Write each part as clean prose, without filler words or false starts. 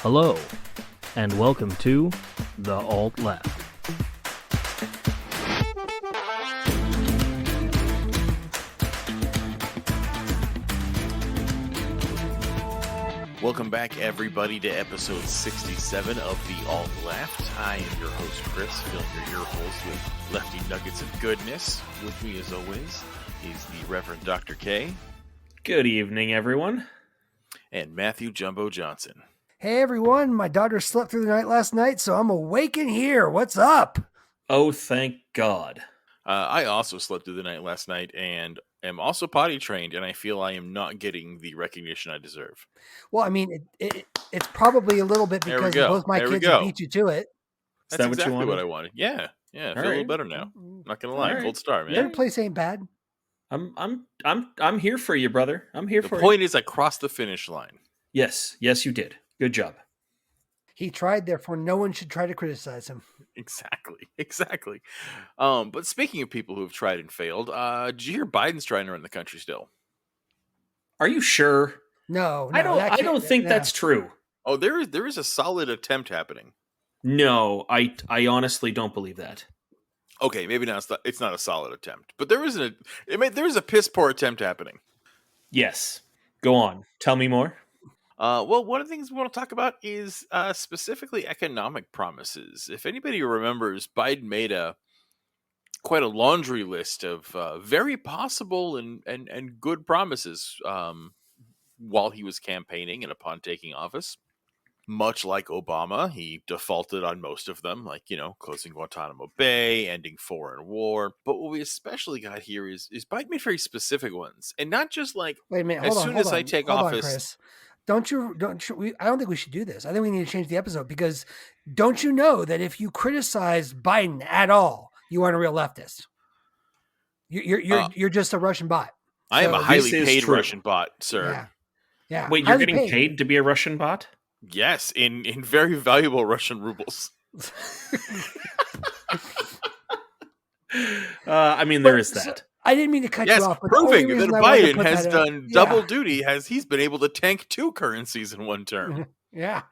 Hello, and welcome to The Alt Left. Welcome back, everybody, to episode 67 of The Alt Left. I am your host, Chris, filling your ear holes with lefty nuggets of goodness. With me, as always, is the Reverend Dr. K. Good evening, everyone. And Matthew Jumbo Johnson. Hey everyone, my daughter slept through the night last night, so I'm awake in here. What's up? Oh, thank God. I also slept through the night last night and am also potty trained, and I feel I am not getting the recognition I deserve. Well, I mean, it's probably a little bit There we because go. both my There we kids go. beat you to it. That's exactly what I wanted. Yeah, I feel a little right. better now. Not gonna lie, All right. gold star, man. Their place ain't bad. I'm here for you, brother. I'm here The for you. point is, I crossed the finish line. Yes, you did. Good job. He tried, therefore no one should try to criticize him. Exactly. But speaking of people who have tried and failed, did you hear Biden's trying to run the country still? Are you sure? No, I don't think no. that's true. Oh, there is a solid attempt happening. No, I honestly don't believe that. Okay, maybe not. It's not a solid attempt, but there is a piss poor attempt happening. Yes. Go on. Tell me more. Well, one of the things we want to talk about is specifically economic promises. If anybody remembers, Biden made quite a laundry list of very possible and good promises while he was campaigning and upon taking office. Much like Obama, he defaulted on most of them, like, closing Guantanamo Bay, ending foreign war. But what we especially got here is Biden made very specific ones, and not just like, Wait a minute. as Hold soon on, as I take hold office. on, Chris. I don't think we should do this. I think we need to change the episode because don't you know that if you criticize Biden at all, you aren't a real leftist. You're just a Russian bot. I am a So- highly This is paid true. Russian bot, sir. Yeah. Wait, you're highly getting paid to be a Russian bot? Yes, in very valuable Russian rubles. I mean, there is So- that. I didn't mean to cut Yes, you off, but the only proving that reason I wanted to Biden put has that out- done double duty, he's been able to tank 2 currencies in one term. Yeah,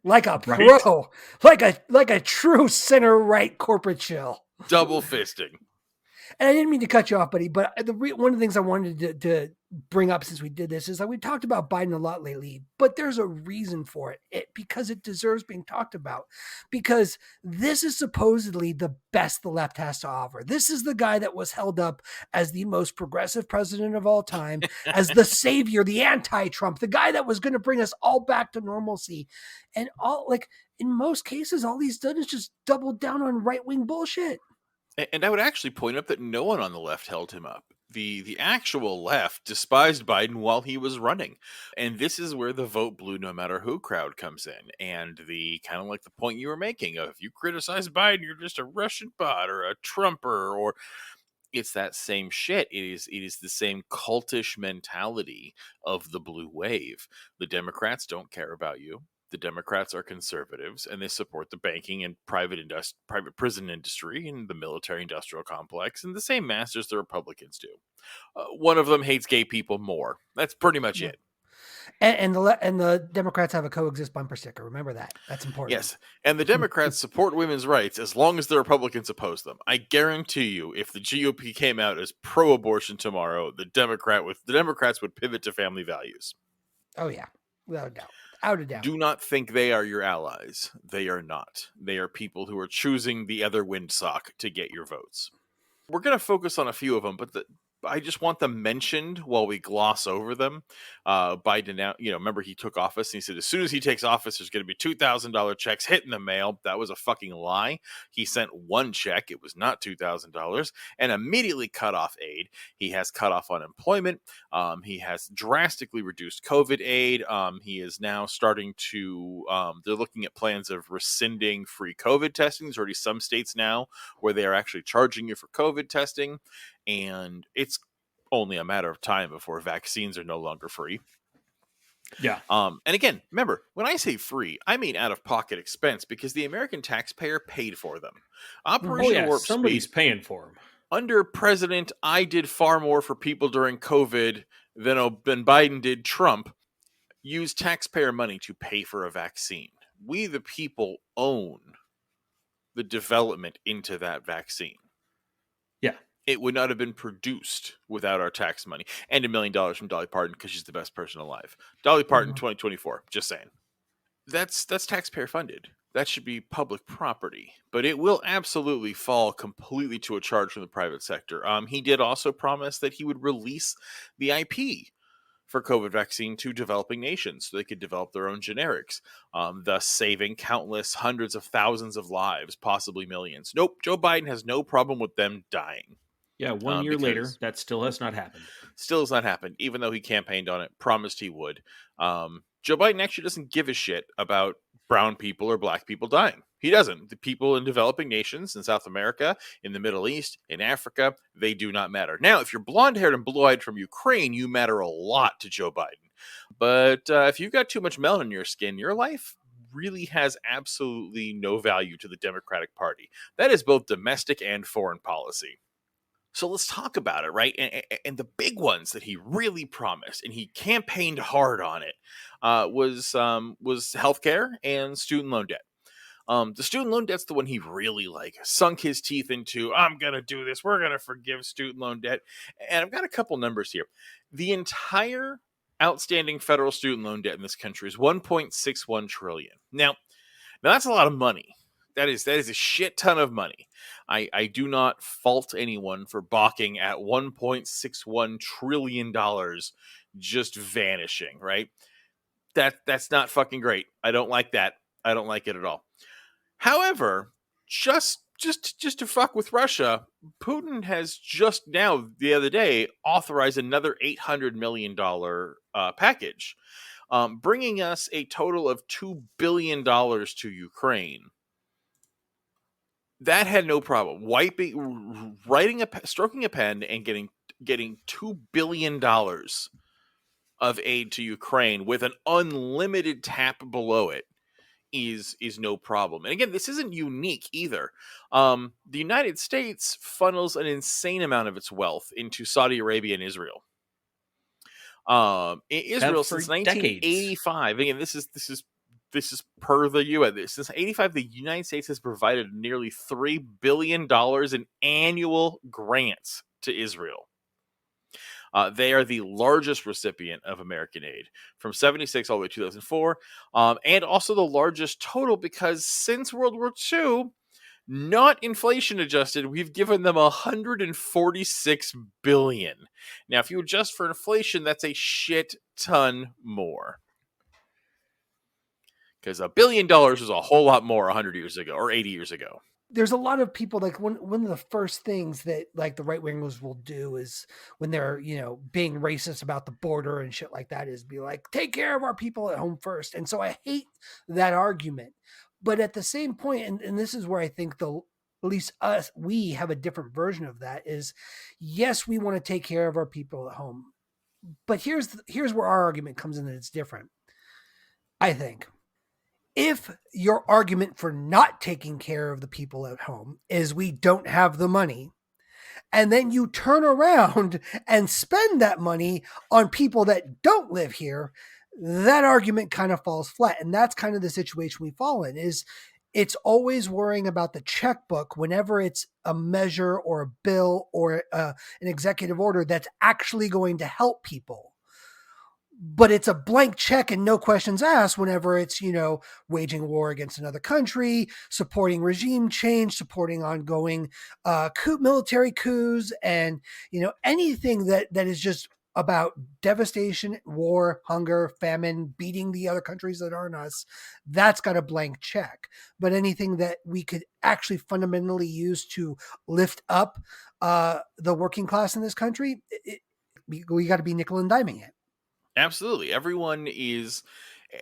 like a Right? pro, like a true center right corporate shill. Double fisting. And I didn't mean to cut you off, buddy. But one of the things I wanted to bring up since we did this is that we talked about Biden a lot lately, but there's a reason for it because it deserves being talked about. Because this is supposedly the best the left has to offer. This is the guy that was held up as the most progressive president of all time, as the savior, the anti-Trump, the guy that was going to bring us all back to normalcy. And in most cases, all he's done is just doubled down on right-wing bullshit. And I would actually point out that no one on the left held him up. The actual left despised Biden while he was running. And this is where the vote blue no matter who crowd comes in. And the kind of like the point you were making of if you criticize Biden, you're just a Russian bot or a Trumper, or it's that same shit. It is the same cultish mentality of the blue wave. The Democrats don't care about you. The Democrats are conservatives, and they support the banking and private prison industry and the military-industrial complex, and the same masters the Republicans do. One of them hates gay people more. That's pretty much it. And the Democrats have a coexist bumper sticker. Remember that. That's important. Yes, and the Democrats support women's rights as long as the Republicans oppose them. I guarantee you, if the GOP came out as pro-abortion tomorrow, the Democrats would pivot to family values. Oh yeah, without a doubt. Out of doubt. Do not think they are your allies. They are not. They are people who are choosing the other windsock to get your votes. We're going to focus on a few of them, but I just want them mentioned while we gloss over them. Biden now, remember he took office and he said as soon as he takes office, there's going to be $2,000 checks hitting the mail. That was a fucking lie. He sent one check. It was not $2,000 and immediately cut off aid. He has cut off unemployment. He has drastically reduced COVID aid. He is now starting to, they're looking at plans of rescinding free COVID testing. There's already some states now where they are actually charging you for COVID testing. And it's only a matter of time before vaccines are no longer free. Yeah. And again, remember, when I say free, I mean out-of-pocket expense because the American taxpayer paid for them. Operation Warp somebody's Speed, paying for them. under President, I did far more for people during COVID than Biden did Trump. use taxpayer money to pay for a vaccine. We, the people, own the development into that vaccine. Yeah. It would not have been produced without our tax money. And $1 million from Dolly Parton because she's the best person alive. Dolly Parton, 2024. Just saying. That's taxpayer funded. That should be public property. But it will absolutely fall completely to a charge from the private sector. He did also promise that he would release the IP for COVID vaccine to developing nations so they could develop their own generics, thus saving countless hundreds of thousands of lives, possibly millions. Nope, Joe Biden has no problem with them dying. Yeah, 1 year later, that still has not happened. Still has not happened, even though he campaigned on it, promised he would. Joe Biden actually doesn't give a shit about brown people or black people dying. He doesn't. The people in developing nations in South America, in the Middle East, in Africa, they do not matter. Now, if you're blonde-haired and blue-eyed from Ukraine, you matter a lot to Joe Biden. But if you've got too much melanin in your skin, your life really has absolutely no value to the Democratic Party. That is both domestic and foreign policy. So let's talk about it, right? And the big ones that he really promised, and he campaigned hard on it, was healthcare and student loan debt. The student loan debt's the one he really sunk his teeth into. I'm going to do this. We're going to forgive student loan debt. And I've got a couple numbers here. The entire outstanding federal student loan debt in this country is $1.61 trillion. Now that's a lot of money. That is a shit ton of money. I do not fault anyone for balking at $1.61 trillion just vanishing, right? That's not fucking great. I don't like that. I don't like it at all. However, just to fuck with Russia, Putin has just now, the other day, authorized another $800 million package, bringing us a total of $2 billion to Ukraine. That had no problem. Stroking a pen and getting $2 billion of aid to Ukraine with an unlimited tap below it is no problem. And again, this isn't unique either. The United States funnels an insane amount of its wealth into Saudi Arabia and Israel. Israel since 1985. Again, this is per the UN. Since 1985, the United States has provided nearly $3 billion in annual grants to Israel. They are the largest recipient of American aid from 1976 all the way to 2004, and also the largest total because since World War II, not inflation adjusted, we've given them $146 billion. Now, if you adjust for inflation, that's a shit ton more. Because $1 billion was a whole lot more 100 years ago or 80 years ago. There's a lot of people one of the first things that the right wingers will do is when they're, being racist about the border and shit like that is be like, take care of our people at home first. And so I hate that argument. But at the same point, and this is where I think at least we have a different version of that is, yes, we want to take care of our people at home. But here's where our argument comes in that it's different. I think. If your argument for not taking care of the people at home is we don't have the money, and then you turn around and spend that money on people that don't live here, that argument kind of falls flat. And that's kind of the situation we fall in is it's always worrying about the checkbook whenever it's a measure or a bill or an executive order that's actually going to help people. But it's a blank check and no questions asked whenever it's, waging war against another country, supporting regime change, supporting ongoing military coups, and, anything that is just about devastation, war, hunger, famine, beating the other countries that aren't us, that's got a blank check. But anything that we could actually fundamentally use to lift up the working class in this country, we got to be nickel and diming it. Absolutely. Everyone is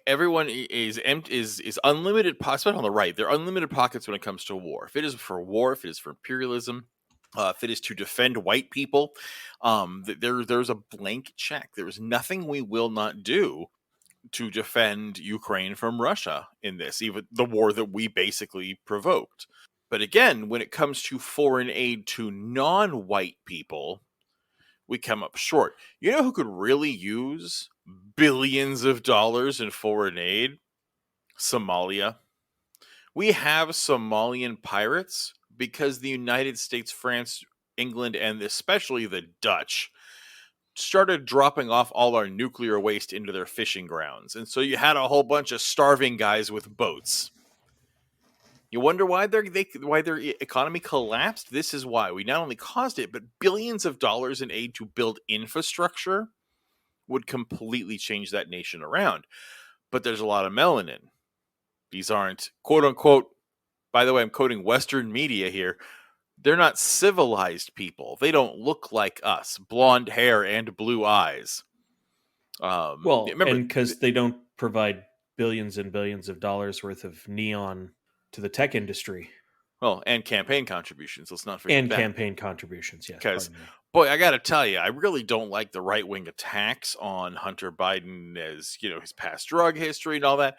unlimited, especially on the right. They're unlimited pockets when it comes to war. If it is for war, if it is for imperialism, if it is to defend white people, there's a blank check. There is nothing we will not do to defend Ukraine from Russia in this, even the war that we basically provoked. But again, when it comes to foreign aid to non-white people, we come up short. You know who could really use billions of dollars in foreign aid? Somalia. We have Somalian pirates because the United States, France, England, and especially the Dutch started dropping off all our nuclear waste into their fishing grounds. And so you had a whole bunch of starving guys with boats. You wonder why their economy collapsed? This is why. We not only caused it, but billions of dollars in aid to build infrastructure would completely change that nation around. But there's a lot of melanin. These aren't, quote unquote, by the way, I'm quoting Western media here, they're not civilized people. They don't look like us. Blonde hair and blue eyes. Well, and because they don't provide billions and billions of dollars worth of neon to the tech industry. Well, and campaign contributions. Let's not forget and that. Campaign contributions, yes. Because, boy, I got to tell you, I really don't like the right-wing attacks on Hunter Biden as, his past drug history and all that.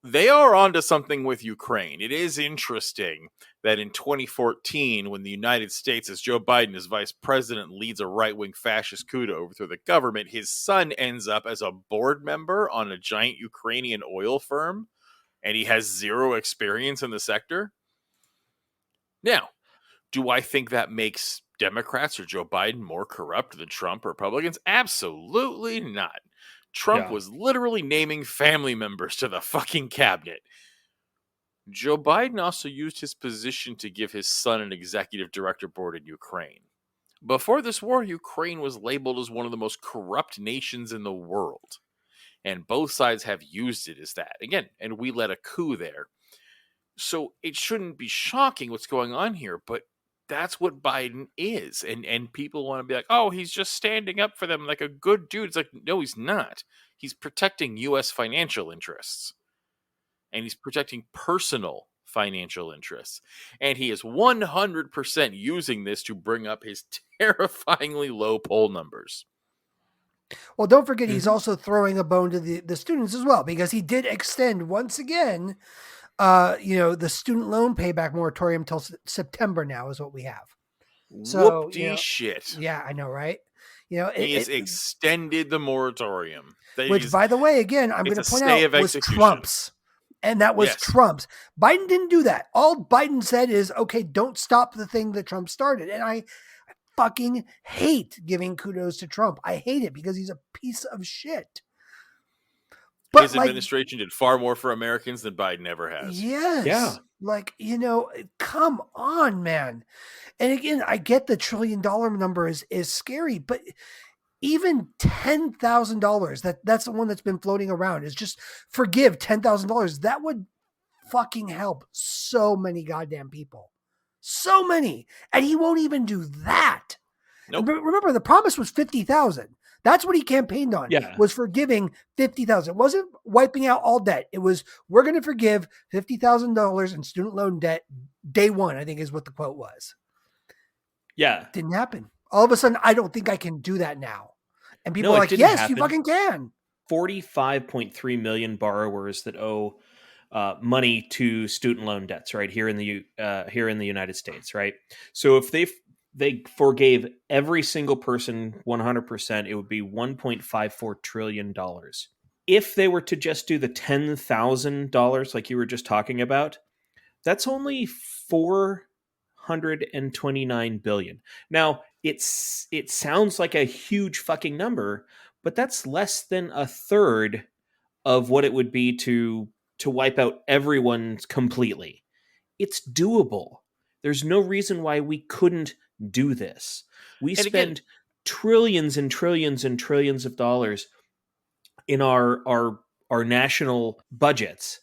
They are onto something with Ukraine. It is interesting that in 2014, when the United States, as Joe Biden as vice president, leads a right-wing fascist coup to overthrow the government, his son ends up as a board member on a giant Ukrainian oil firm, and he has zero experience in the sector. Now, do I think that makes Democrats or Joe Biden more corrupt than Trump or Republicans? Absolutely not. Trump was literally naming family members to the fucking cabinet. Joe Biden also used his position to give his son an executive director board in Ukraine. Before this war, Ukraine was labeled as one of the most corrupt nations in the world. And both sides have used it as that. Again, and we led a coup there. So it shouldn't be shocking what's going on here, but that's what Biden is. And people want to be like, oh, he's just standing up for them like a good dude. It's like, no, he's not. He's protecting U.S. financial interests. And he's protecting personal financial interests. And he is 100% using this to bring up his terrifyingly low poll numbers. Well, don't forget, he's also throwing a bone to the students as well, because he did extend once again the student loan payback moratorium till September now is what we have. So, shit. Yeah, I know, right? He has extended the moratorium. Which, by the way, again, I'm going to point out was Trump's. And that was Trump's. Biden didn't do that. All Biden said is, okay, don't stop the thing that Trump started. And I fucking hate giving kudos to Trump. I hate it because he's a piece of shit. But his administration did far more for Americans than Biden ever has. Yes. Yeah. Come on, man. And again, I get the $1 trillion number is scary, but even $10,000, that's the one that's been floating around, is just forgive $10,000. That would fucking help so many goddamn people. So many. And he won't even do that. Nope. Remember, the promise was 50,000. That's what he campaigned on, was forgiving 50,000. It wasn't wiping out all debt. It was, we're going to forgive $50,000 in student loan debt day one, I think is what the quote was. Yeah. Didn't happen. All of a sudden, I don't think I can do that now. And people are like, yes, you fucking can. 45.3 million borrowers that owe money to student loan debts, right, here in the United States, right? So if they forgave every single person 100%, it would be $1.54 trillion. If they were to just do the $10,000, like you were just talking about, that's only $429 billion. Now, it sounds like a huge fucking number, but that's less than a third of what it would be to wipe out everyone completely. It's doable. There's no reason why we couldn't do this. We spend trillions and trillions and trillions of dollars in our national budgets,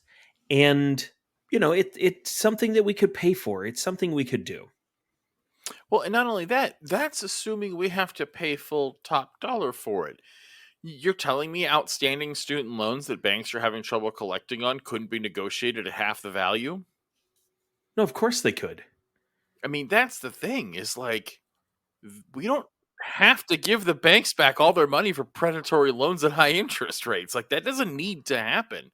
and it's something that we could pay for. It's something we could do. Well, and not only that, that's assuming we have to pay full top dollar for it. You're telling me outstanding student loans that banks are having trouble collecting on couldn't be negotiated at half the value? No, of course they could. I mean, that's the thing, is like, we don't have to give the banks back all their money for predatory loans at high interest rates. Like, that doesn't need to happen.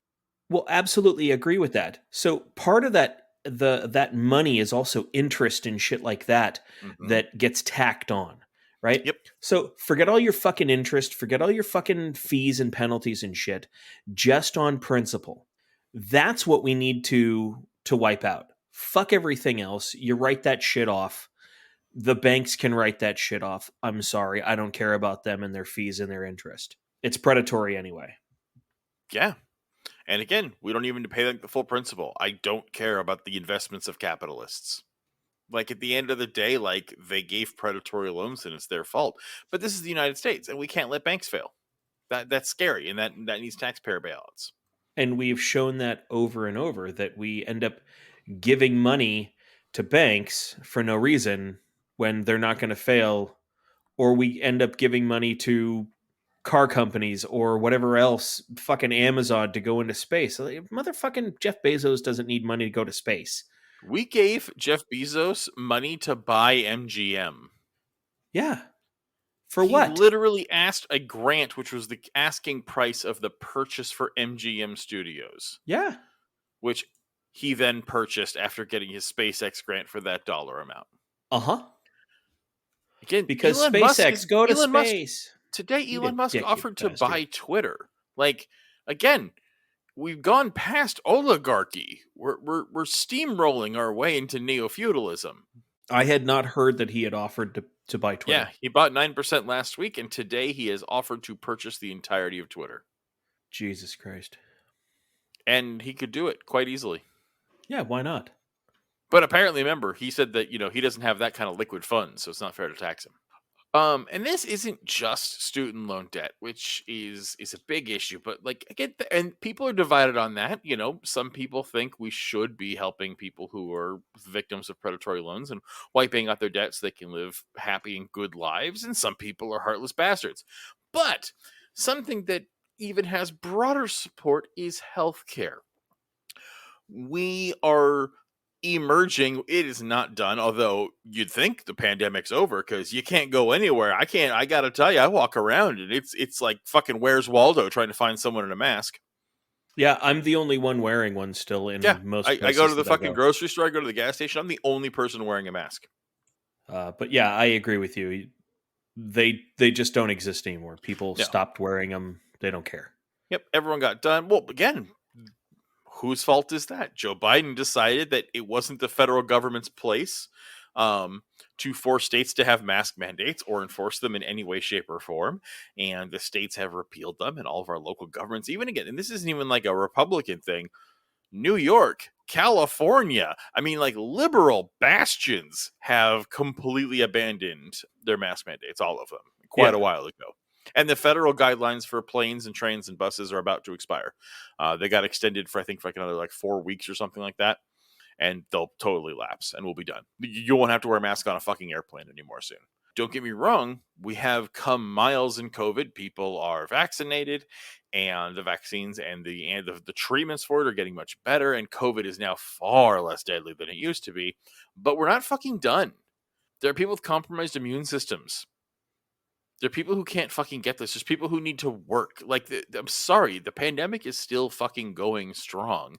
Well, absolutely agree with that. So part of that money is also interest and shit like that, that gets tacked on, right? Yep. So forget all your fucking interest, forget all your fucking fees and penalties and shit, just on principle. That's what we need to wipe out. Fuck everything else. You write that shit off. The banks can write that shit off. I'm sorry. I don't care about them and their fees and their interest. It's predatory anyway. Yeah. And again, we don't even pay them the full principal. I don't care about the investments of capitalists. Like, at the end of the day, like, they gave predatory loans and it's their fault. But this is the United States, and we can't let banks fail. That's scary, and that needs taxpayer bailouts. And we've shown that over and over, that we end up giving money to banks for no reason when they're not going to fail, or we end up giving money to car companies or whatever else, fucking Amazon, to go into space. Like, motherfucking Jeff Bezos doesn't need money to go to space. We gave Jeff Bezos money to buy MGM. Yeah. For He what? literally asked a grant, which was the asking price of the purchase for MGM Studios, Yeah. which he then purchased after getting his SpaceX grant for that dollar amount. Uh-huh. Again, Because Elon Musk SpaceX, is- go to Elon Musk- space. Today, Eat a Elon Musk dick, you offered to bastard. buy Twitter. Like, again, we've gone past oligarchy. We're steamrolling our way into neo-feudalism. I had not heard that he had offered to buy Twitter. Yeah, he bought 9% last week, and today he has offered to purchase the entirety of Twitter. Jesus Christ. And he could do it quite easily. Yeah, why not? But apparently, remember, he said that, he doesn't have that kind of liquid funds, so it's not fair to tax him. And this isn't just student loan debt, which is a big issue. But like, again, and people are divided on that. Some people think we should be helping people who are victims of predatory loans and wiping out their debts so they can live happy and good lives. And some people are heartless bastards. But something that even has broader support is healthcare. We are emerging. It is not done, although you'd think the pandemic's over because you can't go anywhere. I gotta tell you, I walk around and it's like fucking Where's Waldo trying to find someone in a mask. Yeah, I'm the only one wearing one still in most I places go to the that fucking go. grocery store, I go to the gas station, I'm the only person wearing a mask. But yeah, I agree with you. They just don't exist anymore. People No. stopped wearing them. They don't care. Yep, everyone got done. Well, again, whose fault is that? Joe Biden decided that it wasn't the federal government's place to force states to have mask mandates or enforce them in any way, shape, or form. And the states have repealed them, and all of our local governments, even again, and this isn't even like a Republican thing, New York, California, I mean, like, liberal bastions have completely abandoned their mask mandates, all of them, quite a while ago. And the federal guidelines for planes and trains and buses are about to expire. They got extended for, I think, for like another 4 weeks or something like that. And they'll totally lapse and we'll be done. You won't have to wear a mask on a fucking airplane anymore soon. Don't get me wrong. We have come miles in COVID. People are vaccinated and the vaccines and the treatments for it are getting much better. And COVID is now far less deadly than it used to be. But we're not fucking done. There are people with compromised immune systems. There are people who can't fucking get this. There's people who need to work. Like, I'm sorry, the pandemic is still fucking going strong.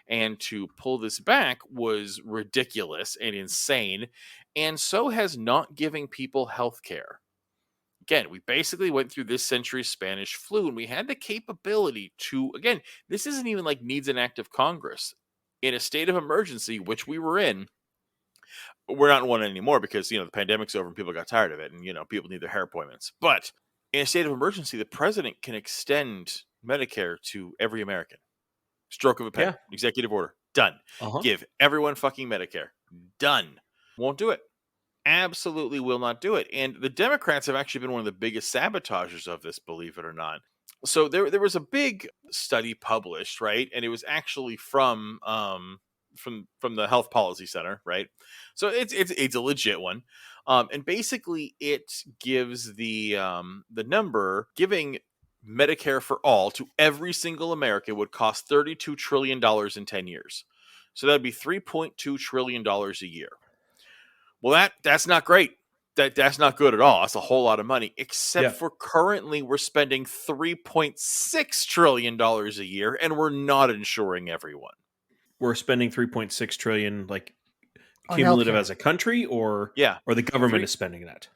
And to pull this back was ridiculous and insane. And so has not giving people health care. Again, we basically went through this century's Spanish flu, and we had the capability to, again, this isn't even like needs an act of Congress. In a state of emergency, which we were in, we're not in one anymore because, the pandemic's over and people got tired of it and, people need their hair appointments. But in a state of emergency, the president can extend Medicare to every American. Stroke of a pen. Executive order. Done. Give everyone fucking Medicare. Done. Won't do it. Absolutely will not do it. And the Democrats have actually been one of the biggest sabotagers of this, believe it or not. So there was a big study published, right? And it was actually from the Health Policy Center, right? So it's a legit one. And basically it gives the number giving Medicare for all to every single American would cost $32 trillion in 10 years. So that'd be $3.2 trillion a year. Well, that's not great. That's not good at all. That's a whole lot of money, except for currently we're spending $3.6 trillion a year and we're not insuring everyone. We're spending $3.6 trillion On cumulative healthcare. as a country, or the government is spending that?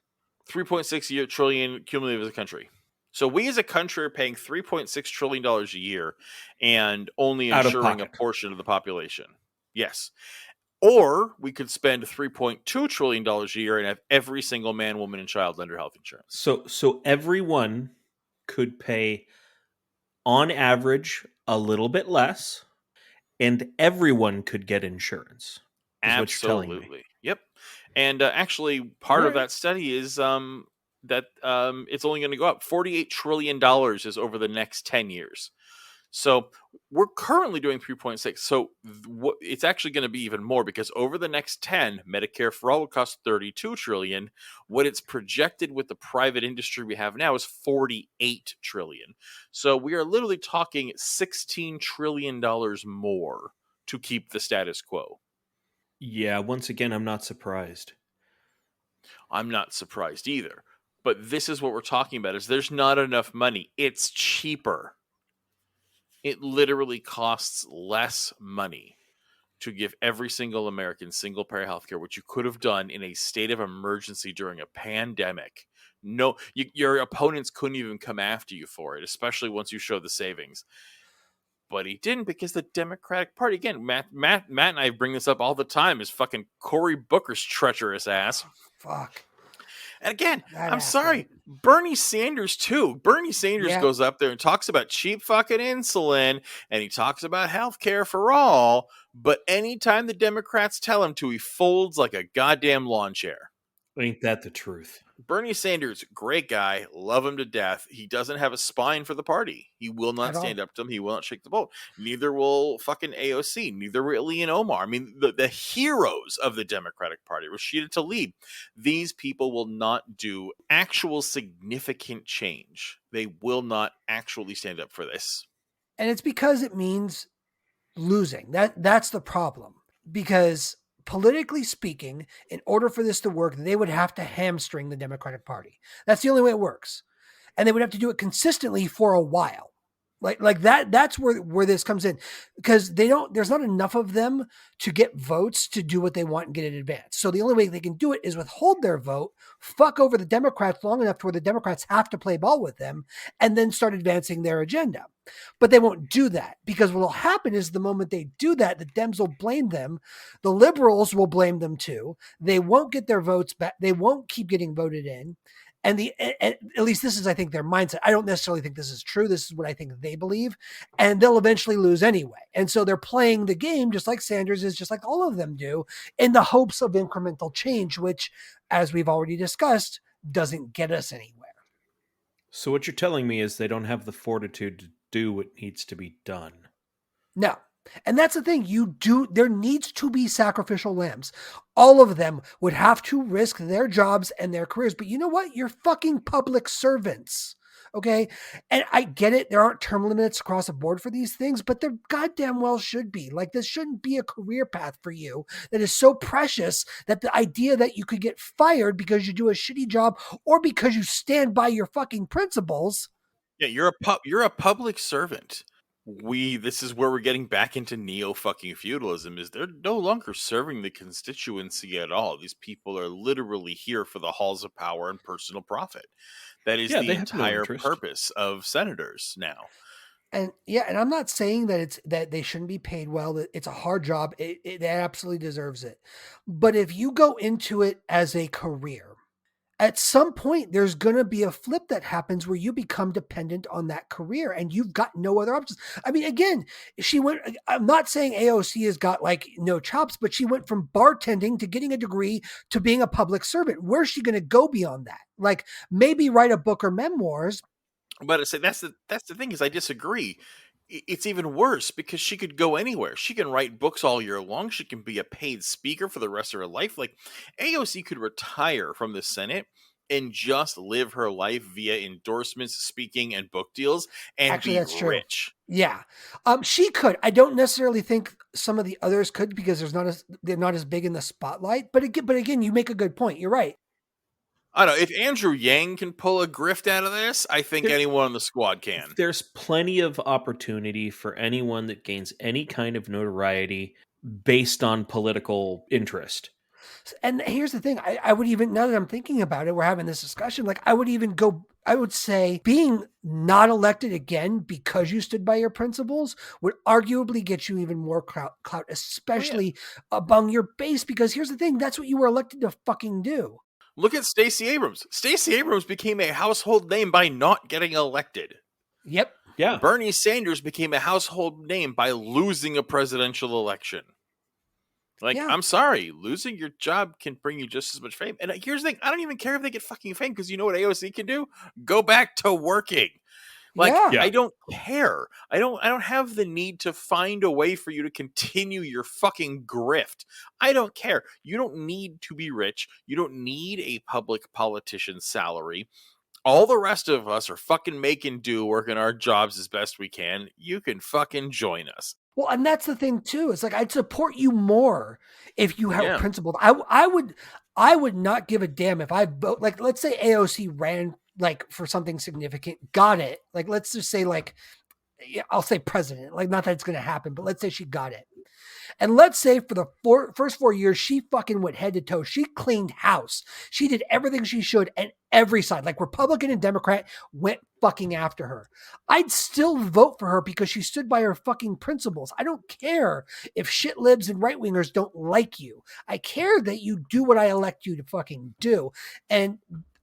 3.6 trillion cumulative as a country. So we as a country are paying $3.6 trillion a year and only Out of insuring a pocket. portion of the population. Yes. Or we could spend $3.2 trillion a year and have every single man, woman, and child under health insurance. So everyone could pay, on average, a little bit less, and everyone could get insurance. Is what you're telling me. Absolutely. Yep. And actually, part of Alright. that study is that it's only going to go up. $48 trillion is over the next 10 years. So we're currently doing 3.6. So it's actually going to be even more, because over the next 10, Medicare for all will cost 32 trillion. What it's projected with the private industry we have now is 48 trillion. So we are literally talking $16 trillion more to keep the status quo. Yeah, once again, I'm not surprised. I'm not surprised either. But this is what we're talking about, is there's not enough money. It's cheaper. It literally costs less money to give every single American single payer healthcare, which you could have done in a state of emergency during a pandemic. No, your opponents couldn't even come after you for it, especially once you show the savings. But he didn't, because the Democratic Party, again, Matt and I bring this up all the time, is fucking Cory Booker's treacherous ass. Fuck. And again, That I'm asshole. sorry, Bernie Sanders too. Bernie Sanders Yeah. goes up there and talks about cheap fucking insulin, and he talks about healthcare for all. But anytime the Democrats tell him to, he folds like a goddamn lawn chair. Ain't that the truth? Bernie Sanders, great guy, love him to death. He doesn't have a spine for the party. He will not At all. stand up to them. He will not shake the boat. Neither will fucking AOC. Neither will Ilhan Omar. I mean, the heroes of the Democratic Party, Rashida Tlaib, these people will not do actual significant change. They will not actually stand up for this. And it's because it means losing. That's the problem. Because politically speaking, in order for this to work, they would have to hamstring the Democratic Party. That's the only way it works. And they would have to do it consistently for a while. Like that's where this comes in, because there's not enough of them to get votes to do what they want and get in advance. So the only way they can do it is withhold their vote, fuck over the Democrats long enough to where the Democrats have to play ball with them, and then start advancing their agenda. But they won't do that, because what will happen is the moment they do that, the Dems will blame them. The liberals will blame them too. They won't get their votes back. They won't keep getting voted in. And at least this is, I think, their mindset. I don't necessarily think this is true. This is what I think they believe. And they'll eventually lose anyway. And so they're playing the game just like Sanders is, just like all of them do, in the hopes of incremental change, which, as we've already discussed, doesn't get us anywhere. So what you're telling me is they don't have the fortitude to do what needs to be done. No. And that's the thing. There needs to be sacrificial lambs. All of them would have to risk their jobs and their careers. But you know what? You're fucking public servants. Okay. And I get it. There aren't term limits across the board for these things, but there goddamn well should be. Like, this shouldn't be a career path for you that is so precious that the idea that you could get fired because you do a shitty job or because you stand by your fucking principles. Yeah, you're a public servant. This is where we're getting back into neo fucking feudalism, is they're no longer serving the constituency at all. These people are literally here for the halls of power and personal profit. That is the they have no entire interest. purpose of senators now. And yeah, and I'm not saying that that they shouldn't be paid well. That it's a hard job. It absolutely deserves it. But if you go into it as a career, at some point there's going to be a flip that happens where you become dependent on that career and you've got no other options. I mean, again, I'm not saying AOC has got like no chops, but she went from bartending to getting a degree to being a public servant. Where's she going to go beyond that? Like, maybe write a book or memoirs. But I say that's the thing, is I disagree. It's even worse, because she could go anywhere. She can write books all year long. She can be a paid speaker for the rest of her life. Like, AOC could retire from the Senate and just live her life via endorsements, speaking, and book deals, and Actually, be that's true. rich. Yeah. She could. I don't necessarily think some of the others could, because they're not as big in the spotlight. But again, you make a good point. You're right. I don't know. If Andrew Yang can pull a grift out of this, I think anyone on the squad can. There's plenty of opportunity for anyone that gains any kind of notoriety based on political interest. And here's the thing, I would even, now that I'm thinking about it, we're having this discussion, like I would say being not elected again because you stood by your principles would arguably get you even more clout, especially among your base, because here's the thing, that's what you were elected to fucking do. Look at Stacey Abrams. Stacey Abrams became a household name by not getting elected. Yep. Yeah. Bernie Sanders became a household name by losing a presidential election. Like, Yeah. I'm sorry, losing your job can bring you just as much fame. And here's the thing, I don't even care if they get fucking fame, because you know what AOC can do? Go back to working. Like, Yeah. I don't care. I don't have the need to find a way for you to continue your fucking grift. I don't care. You don't need to be rich. You don't need a public politician's salary. All the rest of us are fucking making do, working our jobs as best we can. You can fucking join us. Well, and that's the thing too. It's like, I'd support you more if you have Yeah. principled. I would not give a damn if I vote, like, let's say AOC ran like for something significant, got it. Like, let's just say, like, I'll say president, like, not that it's going to happen, but let's say she got it. And let's say for the first 4 years, she fucking went head to toe. She cleaned house. She did everything she should, and every side, like Republican and Democrat, went fucking after her. I'd still vote for her because she stood by her fucking principles. I don't care if shit libs and right wingers don't like you. I care that you do what I elect you to fucking do. And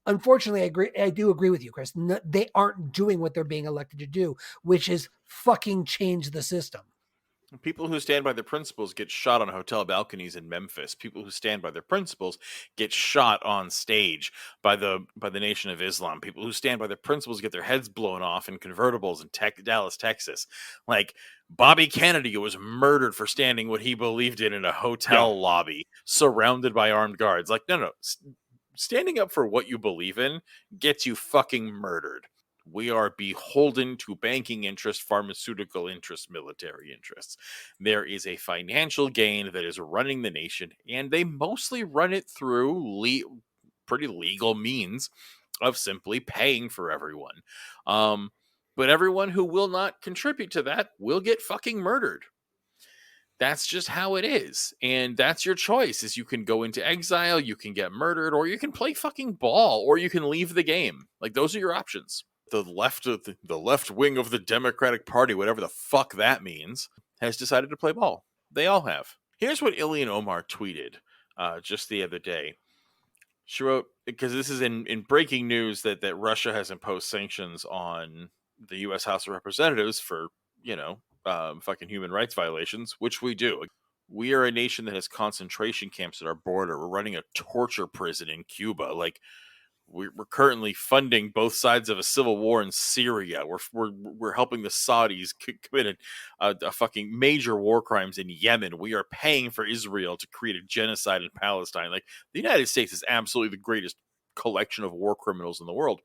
unfortunately, I do agree with you, Chris. They aren't doing what they're being elected to do, which is fucking change the system. People who stand by their principles get shot on hotel balconies in Memphis. People who stand by their principles get shot on stage by the Nation of Islam. People who stand by their principles get their heads blown off in convertibles in Dallas, Texas. Like, Bobby Kennedy was murdered for standing what he believed in a hotel lobby, surrounded by armed guards. Like, no. Standing up for what you believe in gets you fucking murdered. We are beholden to banking interests, pharmaceutical interests, military interests. There is a financial gain that is running the nation, and they mostly run it through pretty legal means of simply paying for everyone. But everyone who will not contribute to that will get fucking murdered. That's just how it is. And that's your choice, is you can go into exile, you can get murdered, or you can play fucking ball, or you can leave the game. Like, those are your options. The left wing of the Democratic Party, whatever the fuck that means, has decided to play ball. They all have. Here's what Ilhan Omar tweeted just the other day. She wrote, because this is in breaking news that Russia has imposed sanctions on the U.S. House of Representatives for, fucking human rights violations, which we do. We are a nation that has concentration camps at our border. We're running a torture prison in Cuba. Like, we're currently funding both sides of a civil war in Syria. We're helping the Saudis commit a fucking major war crimes in Yemen. We are paying for Israel to create a genocide in Palestine. Like, the United States is absolutely the greatest collection of war criminals in the world.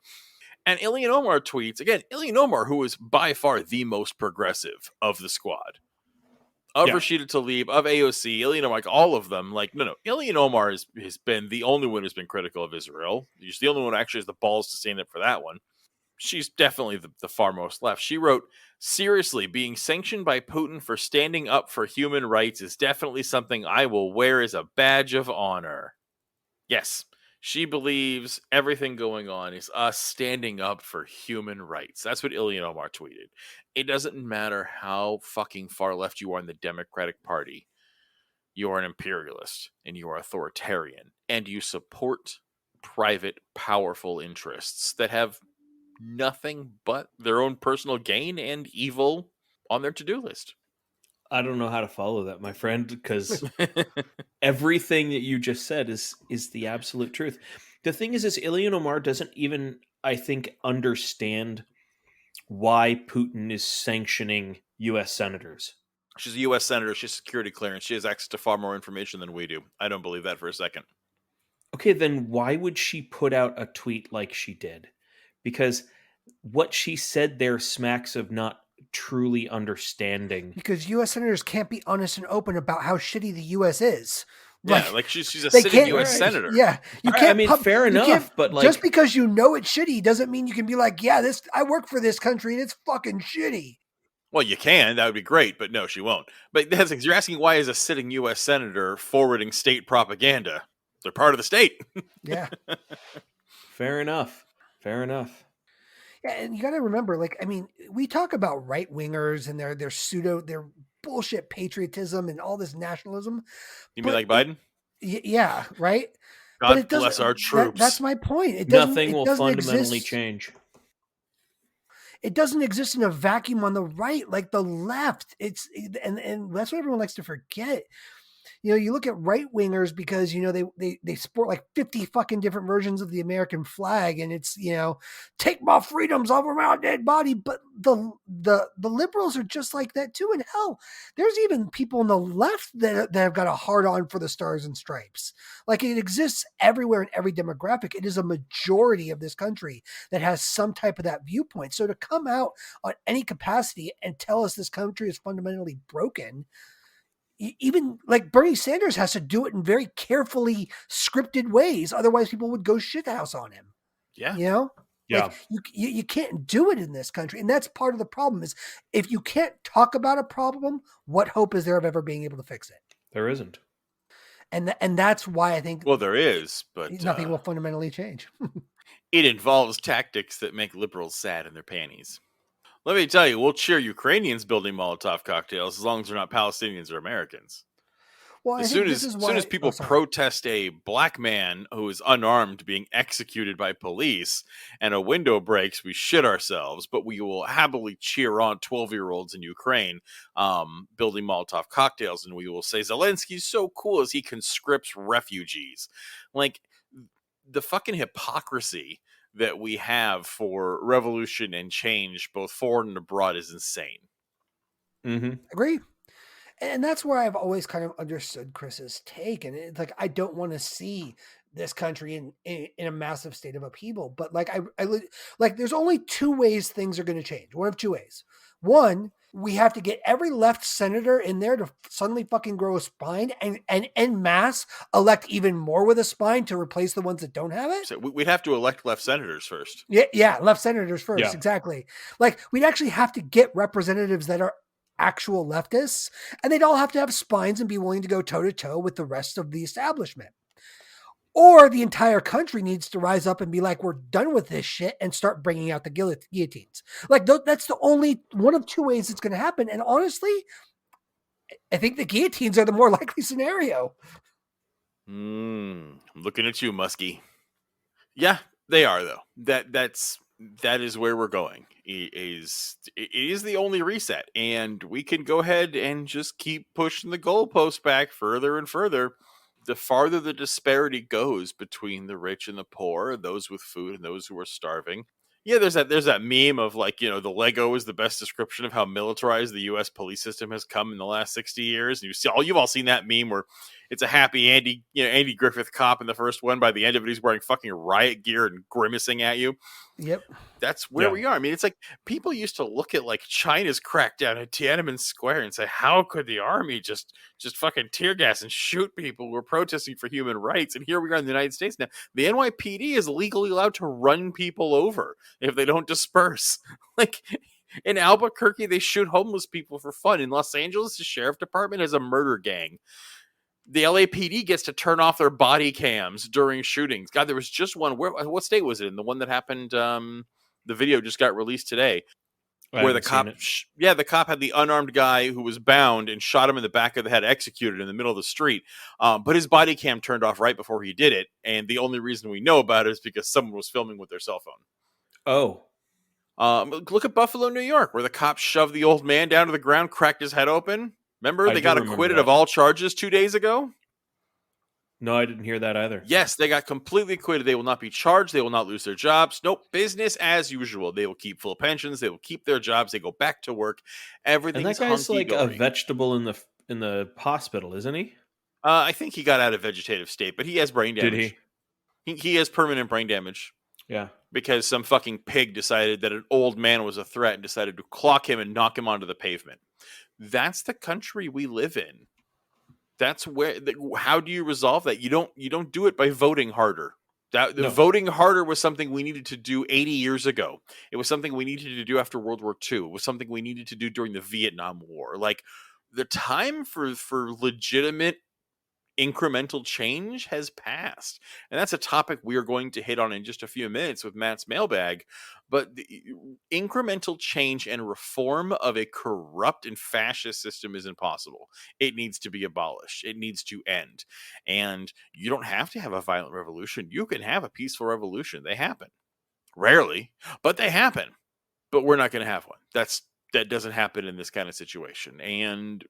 And Ilhan Omar tweets, again, Ilhan Omar, who is by far the most progressive of the squad, of Rashida Tlaib, of AOC, Ilhan Omar, like, all of them. Like, no. Ilhan Omar has been the only one who's been critical of Israel. She's the only one who actually has the balls to stand up for that one. She's definitely the far most left. She wrote, seriously, being sanctioned by Putin for standing up for human rights is definitely something I will wear as a badge of honor. Yes, she believes everything going on is us standing up for human rights. That's what Ilhan Omar tweeted. It doesn't matter how fucking far left you are in the Democratic Party. You are an imperialist and you are authoritarian, and you support private, powerful interests that have nothing but their own personal gain and evil on their to-do list. I don't know how to follow that, my friend, because everything that you just said is the absolute truth. The thing is Ilhan Omar doesn't even, I think, understand why Putin is sanctioning U.S. senators. She's a U.S. senator. She has security clearance. She has access to far more information than we do. I don't believe that for a second. Okay, then why would she put out a tweet like she did? Because what she said there smacks of not truly understanding. Because U.S. senators can't be honest and open about how shitty the U.S. is. Yeah, like she's a sitting U.S. senator. Yeah, you can't. I mean, fair enough, but like, just because you know it's shitty doesn't mean you can be like, yeah, I work for this country and it's fucking shitty. Well, you can. That would be great, but no, she won't. But that's, you're asking why is a sitting U.S. senator forwarding state propaganda? They're part of the state. Yeah. Fair enough. Fair enough. Yeah, and you got to remember, like, I mean, we talk about right wingers and their bullshit patriotism and all this nationalism. You mean like Biden? Yeah, right. But God it doesn't. bless our troops. That's my point. It doesn't. Nothing It will doesn't fundamentally exist. change. It doesn't exist in a vacuum on the right, like the left. And that's what everyone likes to forget. You know, you look at right wingers because, you know, they sport like 50 fucking different versions of the American flag, and it's, you know, take my freedoms over my dead body. But the liberals are just like that too. And hell, there's even people on the left that have got a hard on for the stars and stripes. Like, it exists everywhere in every demographic. It is a majority of this country that has some type of that viewpoint. So to come out on any capacity and tell us this country is fundamentally broken, even like Bernie Sanders has to do it in very carefully scripted ways. Otherwise people would go shit house on him. Yeah. You know? Yeah. Like you can't do it in this country. And that's part of the problem is if you can't talk about a problem, what hope is there of ever being able to fix it? There isn't. And that's why I think Well, there is, but nothing will fundamentally change. it involves tactics that make liberals sad in their panties. Let me tell you, we'll cheer Ukrainians building Molotov cocktails as long as they're not Palestinians or Americans. Well, As soon as people protest a black man who is unarmed being executed by police and a window breaks, we shit ourselves. But we will happily cheer on 12-year-olds in Ukraine building Molotov cocktails, and we will say Zelensky's so cool as he conscripts refugees. Like, the fucking hypocrisy that we have for revolution and change, both forward and abroad, is insane. Mm-hmm. Agree. And that's where I've always kind of understood Chris's take. And it's like, I don't want to see this country in a massive state of upheaval. But like, like, there's only two ways things are going to change. One of two ways. One, we have to get every left senator in there to suddenly fucking grow a spine and en masse elect even more with a spine to replace the ones that don't have it. So we'd have to elect left senators first. Yeah, left senators first. Yeah. Exactly. Like, we'd actually have to get representatives that are actual leftists, and they'd all have to have spines and be willing to go toe to toe with the rest of the establishment. Or the entire country needs to rise up and be like, we're done with this shit, and start bringing out the guillotines. Like, that's the only one of two ways it's going to happen. And honestly, I think the guillotines are the more likely scenario. I'm looking at you, Muskie. Yeah, they are, though. That is where we're going. It is the only reset, and we can go ahead and just keep pushing the goalpost back further and further. The farther the disparity goes between the rich and the poor, those with food and those who are starving. Yeah, there's that meme of, like, you know, the Lego is the best description of how militarized the U.S. police system has come in the last 60 years. And you've all seen that meme where it's a happy Andy Griffith cop in the first one. By the end of it, he's wearing fucking riot gear and grimacing at you. Yep. That's where we are. I mean, it's like people used to look at like China's crackdown at Tiananmen Square and say, how could the army just fucking tear gas and shoot people who are protesting for human rights? And here we are in the United States now. The NYPD is legally allowed to run people over if they don't disperse. Like, in Albuquerque, they shoot homeless people for fun. In Los Angeles, the sheriff department has a murder gang. The LAPD gets to turn off their body cams during shootings. God, there was just one. What state was it in? The one that happened, the video just got released today. Where the cop, the cop had the unarmed guy who was bound and shot him in the back of the head, executed in the middle of the street. But his body cam turned off right before he did it. And the only reason we know about it is because someone was filming with their cell phone. Oh. Look at Buffalo, New York, where the cop shoved the old man down to the ground, cracked his head open. Remember, they got acquitted of all charges 2 days ago? No, I didn't hear that either. Yes, they got completely acquitted. They will not be charged. They will not lose their jobs. Nope, business as usual. They will keep full pensions. They will keep their jobs. They go back to work. Everything's And that guy's like hunky-dory. a vegetable in the hospital, isn't he? I think he got out of vegetative state, but he has brain damage. Did He has permanent brain damage. Yeah. Because some fucking pig decided that an old man was a threat and decided to clock him and knock him onto the pavement. That's the country we live in. That's where. How do you resolve that? You don't do it by voting harder. No. Voting harder was something we needed to do 80 years ago. It was something we needed to do after World War II. It was something we needed to do during the Vietnam War. Like, the time for legitimate incremental change has passed. And that's a topic we are going to hit on in just a few minutes with Matt's mailbag. But the incremental change and reform of a corrupt and fascist system is impossible. It needs to be abolished. It needs to end. And you don't have to have a violent revolution. You can have a peaceful revolution. They happen. Rarely, but they happen. But we're not going to have one. That doesn't happen in this kind of situation. And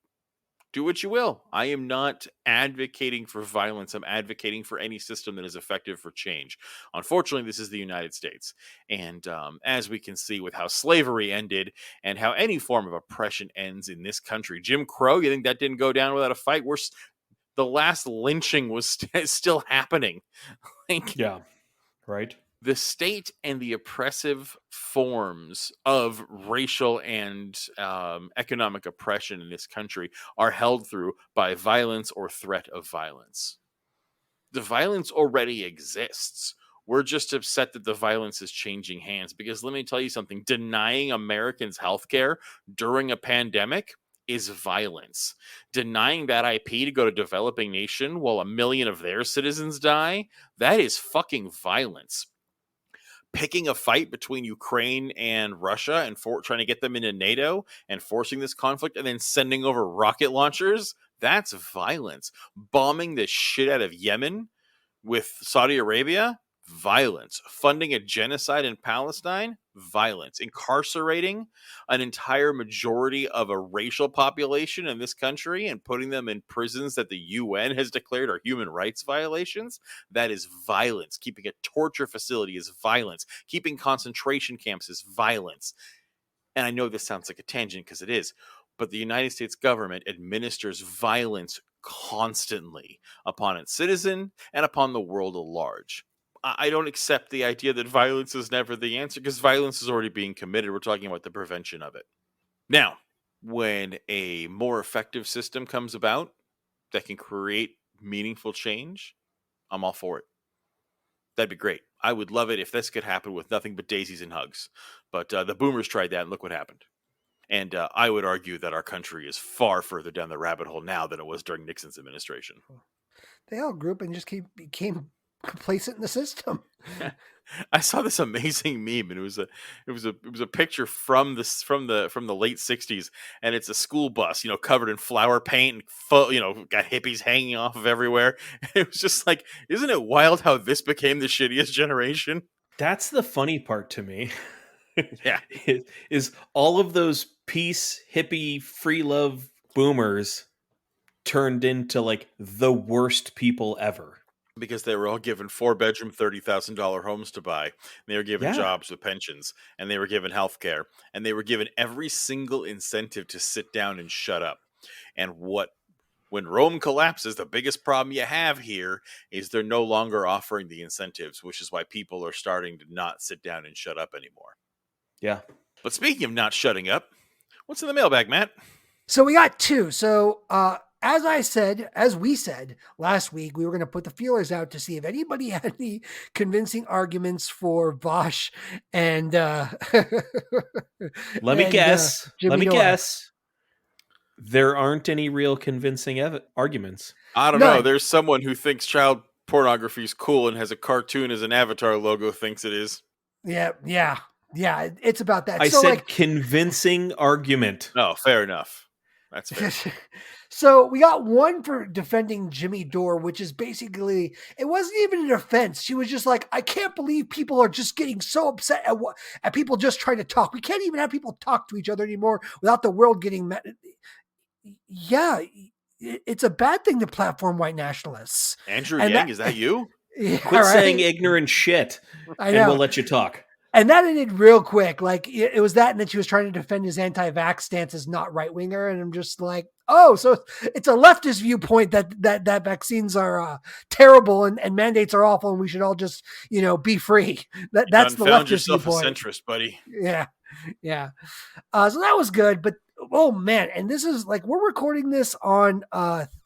do what you will. I am not advocating for violence. I'm advocating for any system that is effective for change. Unfortunately, this is the United States. And as we can see with how slavery ended and how any form of oppression ends in this country, Jim Crow, you think that didn't go down without a fight? The last lynching was still happening. Yeah, right. The state and the oppressive forms of racial and economic oppression in this country are held through by violence or threat of violence. The violence already exists. We're just upset that the violence is changing hands, because let me tell you something, denying Americans healthcare during a pandemic is violence. Denying that IP to go to a developing nation while 1 million of their citizens die, that is fucking violence. Picking a fight between Ukraine and Russia and trying to get them into NATO and forcing this conflict and then sending over rocket launchers, that's violence. Bombing the shit out of Yemen with Saudi Arabia, violence. Funding a genocide in Palestine, violence. Incarcerating an entire majority of a racial population in this country and putting them in prisons that the UN has declared are human rights violations, that is violence. Keeping a torture facility is violence. Keeping concentration camps is violence. And I know this sounds like a tangent, because it is, but the United States government administers violence constantly upon its citizen and upon the world at large. I don't accept the idea that violence is never the answer, because violence is already being committed. We're talking about the prevention of it. Now, when a more effective system comes about that can create meaningful change, I'm all for it. That'd be great. I would love it if this could happen with nothing but daisies and hugs. But the boomers tried that, and look what happened. And I would argue that our country is far further down the rabbit hole now than it was during Nixon's administration. They all grew up and just became complacent in the system. I saw this amazing meme, and it was a picture from the late 60s, and it's a school bus, covered in flower paint and got hippies hanging off of everywhere. It was just like, isn't it wild how this became the shittiest generation? That's the funny part to me. Yeah. is all of those peace, hippie, free love boomers turned into like the worst people ever. Because they were all given 4-bedroom, $30,000 homes to buy. They were given jobs with pensions, and they were given health care, and they were given every single incentive to sit down and shut up. And when Rome collapses, the biggest problem you have here is they're no longer offering the incentives, which is why people are starting to not sit down and shut up anymore. Yeah. But speaking of not shutting up, what's in the mailbag, Matt? So we got two. So, as we said last week, we were going to put the feelers out to see if anybody had any convincing arguments for Bosch and Let me guess. There aren't any real convincing arguments. I don't know. There's someone who thinks child pornography is cool and has a cartoon as an avatar logo, thinks it is. Yeah. It's about that. I said convincing argument. No, fair enough. That's fair. So we got one for defending Jimmy Dore, which is basically, it wasn't even an offense. She was just like, I can't believe people are just getting so upset at people just trying to talk. We can't even have people talk to each other anymore without the world getting mad. Yeah, it's a bad thing to platform white nationalists. Andrew Yang, is that you? Yeah, Quit saying ignorant shit, and we'll let you talk. And that ended real quick. Like it was that, and then she was trying to defend his anti-vax stance as not right-winger. And I'm just like, oh, so it's a leftist viewpoint that vaccines are terrible and mandates are awful, and we should all just, be free. That's the leftist viewpoint. A centrist, buddy. Yeah. So that was good. But oh man, and this is like, we're recording this on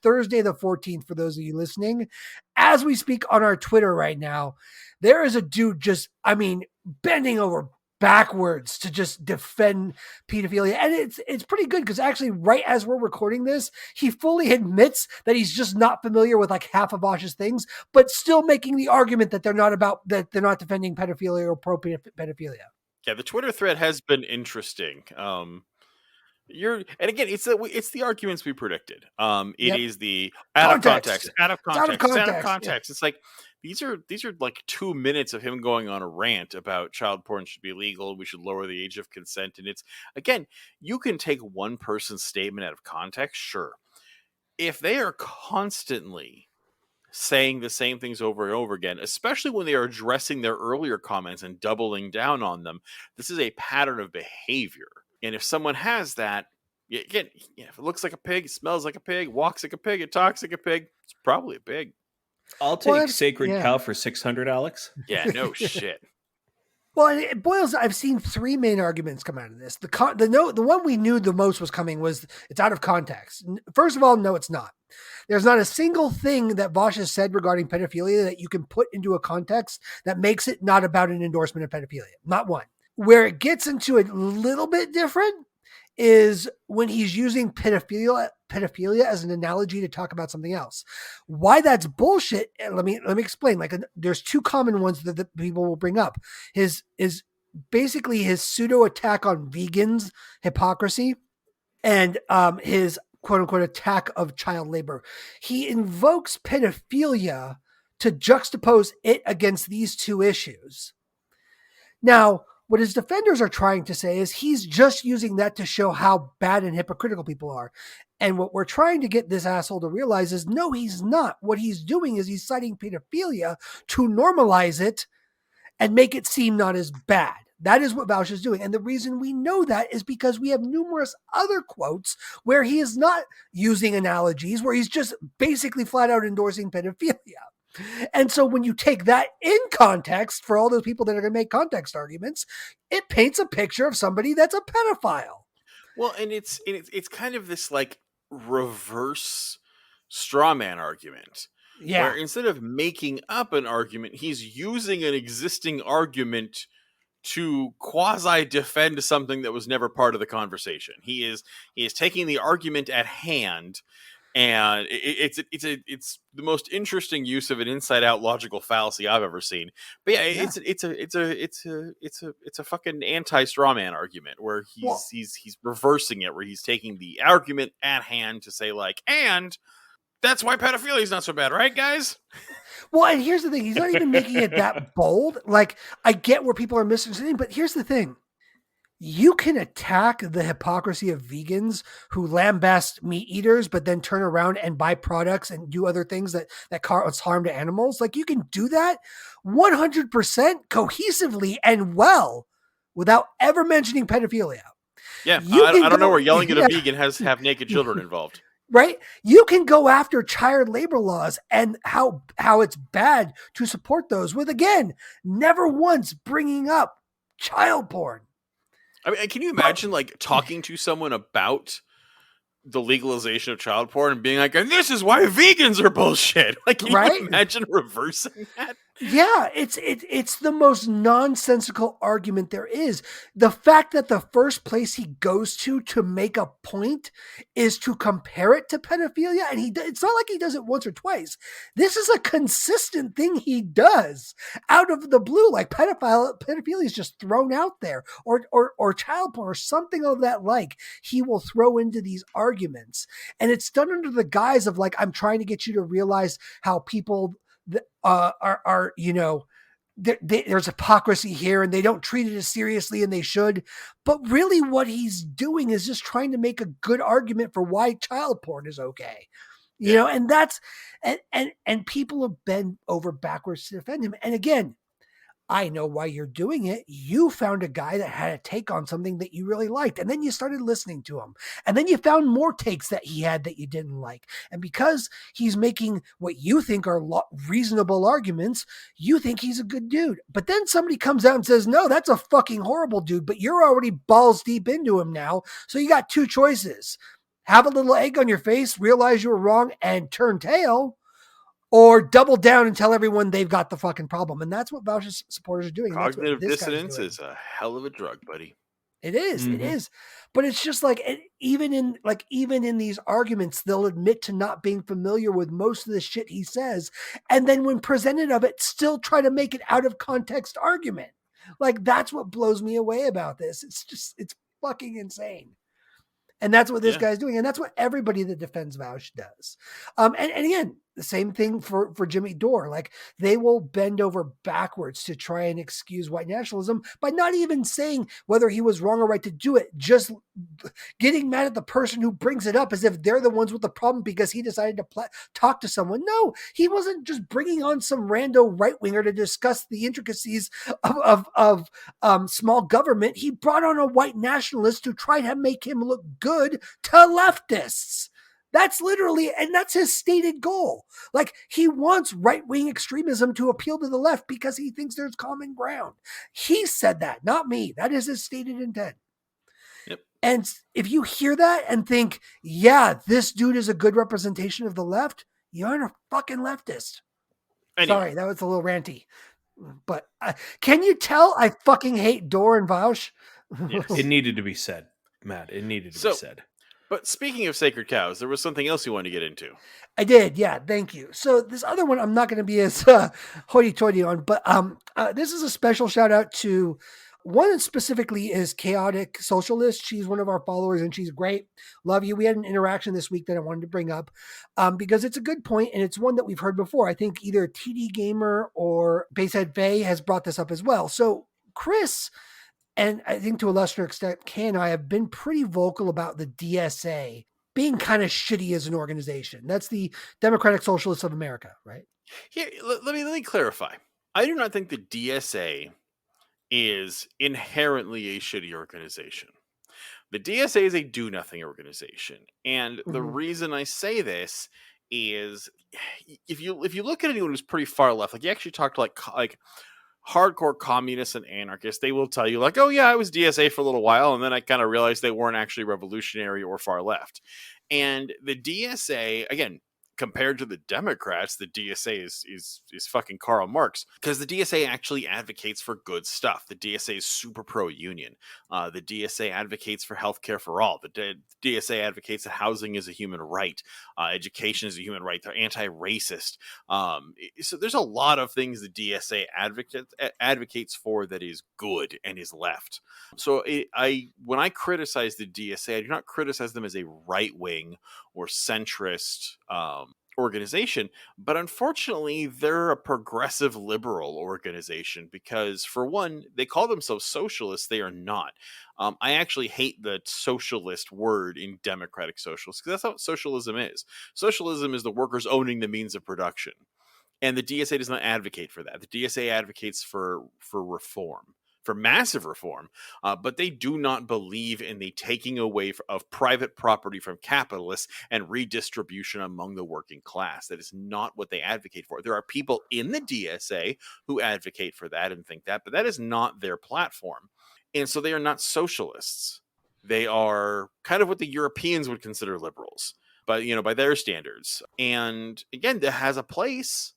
Thursday the 14th for those of you listening. As we speak on our Twitter right now, there is a dude just, I mean, bending over backwards to just defend pedophilia. And it's pretty good because actually right as we're recording this, he fully admits that he's just not familiar with like half of Vosh's things, but still making the argument that they're not defending pedophilia or pro pedophilia. Yeah, the Twitter thread has been interesting. And again, it's the arguments we predicted. It is the out of context. It's like these are like 2 minutes of him going on a rant about child porn should be illegal. We should lower the age of consent. And it's, again, you can take one person's statement out of context, sure. If they are constantly saying the same things over and over again, especially when they are addressing their earlier comments and doubling down on them, this is a pattern of behavior. And if someone has that, again, if it looks like a pig, it smells like a pig, walks like a pig, it talks like a pig, it's probably a pig. I'll take Sacred Cow for $600, Alex. Yeah, no shit. Well, it boils. I've seen three main arguments come out of this. The one we knew the most was coming was it's out of context. First of all, no, it's not. There's not a single thing that Vosh has said regarding pedophilia that you can put into a context that makes it not about an endorsement of pedophilia. Not one. Where it gets into a little bit different is when he's using pedophilia as an analogy to talk about something else. Why that's bullshit? Let me explain. Like, there's two common ones that people will bring up. His basically his pseudo attack on vegans, hypocrisy, and his quote unquote attack of child labor. He invokes pedophilia to juxtapose it against these two issues. Now, what his defenders are trying to say is he's just using that to show how bad and hypocritical people are. And what we're trying to get this asshole to realize is, no, he's not. What he's doing is he's citing pedophilia to normalize it and make it seem not as bad. That is what Vosh is doing. And the reason we know that is because we have numerous other quotes where he is not using analogies, where he's just basically flat out endorsing pedophilia. And so when you take that in context, for all those people that are going to make context arguments, it paints a picture of somebody that's a pedophile. Well, and it's kind of this like reverse straw man argument. Yeah. Where instead of making up an argument, he's using an existing argument to quasi defend something that was never part of the conversation. He is taking the argument at hand. And it's the most interesting use of an inside out logical fallacy I've ever seen. But yeah, it's a fucking anti straw man argument where he's reversing it, where he's taking the argument at hand to say like, and that's why pedophilia is not so bad, right, guys? Well, and here's the thing: he's not even making it that bold. Like, I get where people are misunderstanding, but here's the thing. You can attack the hypocrisy of vegans who lambast meat eaters, but then turn around and buy products and do other things that cause harm to animals. Like, you can do that 100% cohesively and well without ever mentioning pedophilia. Yeah, I don't know where yelling at a vegan has have naked children involved. Right? You can go after child labor laws and how it's bad to support those with, again, never once bringing up child porn. I mean, can you imagine like talking to someone about the legalization of child porn and being like, and this is why vegans are bullshit? Like, can you imagine reversing that? Yeah, it's the most nonsensical argument there is. The fact that the first place he goes to make a point is to compare it to pedophilia, and it's not like he does it once or twice. This is a consistent thing he does out of the blue. Like, pedophilia is just thrown out there, or child porn or something of that like. He will throw into these arguments, and it's done under the guise of like, I'm trying to get you to realize how people are you know, there's hypocrisy here and they don't treat it as seriously and they should. But really what he's doing is just trying to make a good argument for why child porn is okay. You know, and that's and people have bent over backwards to defend him. And again, I know why you're doing it. You found a guy that had a take on something that you really liked, and then you started listening to him. And then you found more takes that he had that you didn't like. And because he's making what you think are reasonable arguments, you think he's a good dude. But then somebody comes out and says, no, that's a fucking horrible dude, but you're already balls deep into him now. So you got two choices. Have a little egg on your face, realize you were wrong, and turn tail, or double down and tell everyone they've got the fucking problem. And that's what Vouch's supporters are doing. Cognitive dissonance is a hell of a drug, buddy. It is. Mm-hmm. It is. But it's just like, even in these arguments, they'll admit to not being familiar with most of the shit he says. And then when presented of it, still try to make it out of context argument. Like, that's what blows me away about this. It's fucking insane. And that's what this guy's doing. And that's what everybody that defends Vouch does. And again, the same thing for Jimmy Dore. Like, they will bend over backwards to try and excuse white nationalism by not even saying whether he was wrong or right to do it, just getting mad at the person who brings it up as if they're the ones with the problem because he decided to talk to someone. No, he wasn't just bringing on some rando right-winger to discuss the intricacies of small government. He brought on a white nationalist to try to make him look good to leftists. That's literally, and that's his stated goal. Like, he wants right-wing extremism to appeal to the left because he thinks there's common ground. He said that, not me. That is his stated intent. Yep. And if you hear that and think, yeah, this dude is a good representation of the left, you aren't a fucking leftist. Anyway. Sorry, that was a little ranty. But can you tell I fucking hate Dore and Vouch? Yes. It needed to be said, Matt. It needed to be said. But speaking of sacred cows, there was something else you wanted to get into. I did, yeah, thank you. So this other one I'm not going to be as hoity-toity on, but this is a special shout out to one specifically is Chaotic Socialist. She's one of our followers and she's great. Love you. We had an interaction this week that I wanted to bring up because it's a good point and it's one that we've heard before. I think either TD Gamer or Basehead Faye has brought this up as well. So Chris, and I think to a lesser extent, Ken and I have been pretty vocal about the DSA being kind of shitty as an organization. That's the Democratic Socialists of America, right? Here, let me clarify. I do not think the DSA is inherently a shitty organization. The DSA is a do-nothing organization. And the reason I say this is if you look at anyone who's pretty far left, like you actually talk to like hardcore communists and anarchists, they will tell you like, oh yeah, I was DSA for a little while, and then I kind of realized they weren't actually revolutionary or far left. And the DSA, again, compared to the Democrats, the DSA is fucking Karl Marx, because the DSA actually advocates for good stuff. The DSA is super pro-union. The DSA advocates for healthcare for all. The DSA advocates that housing is a human right. Education is a human right. They're anti-racist. So there's a lot of things the DSA advocates for that is good and is left. So when I criticize the DSA, I do not criticize them as a right-wing or centrist organization, but unfortunately they're a progressive liberal organization because, for one, they call themselves socialists. They are not. I actually hate the socialist word in democratic socialists because that's not what socialism is. Socialism is the workers owning the means of production, and the DSA does not advocate for that. The DSA advocates for reform, for massive reform, but they do not believe in the taking away of private property from capitalists and redistribution among the working class. That is not what they advocate for. There are people in the DSA who advocate for that and think that, but that is not their platform. And so they are not socialists. They are kind of what the Europeans would consider liberals, but by their standards. And again, that has a place,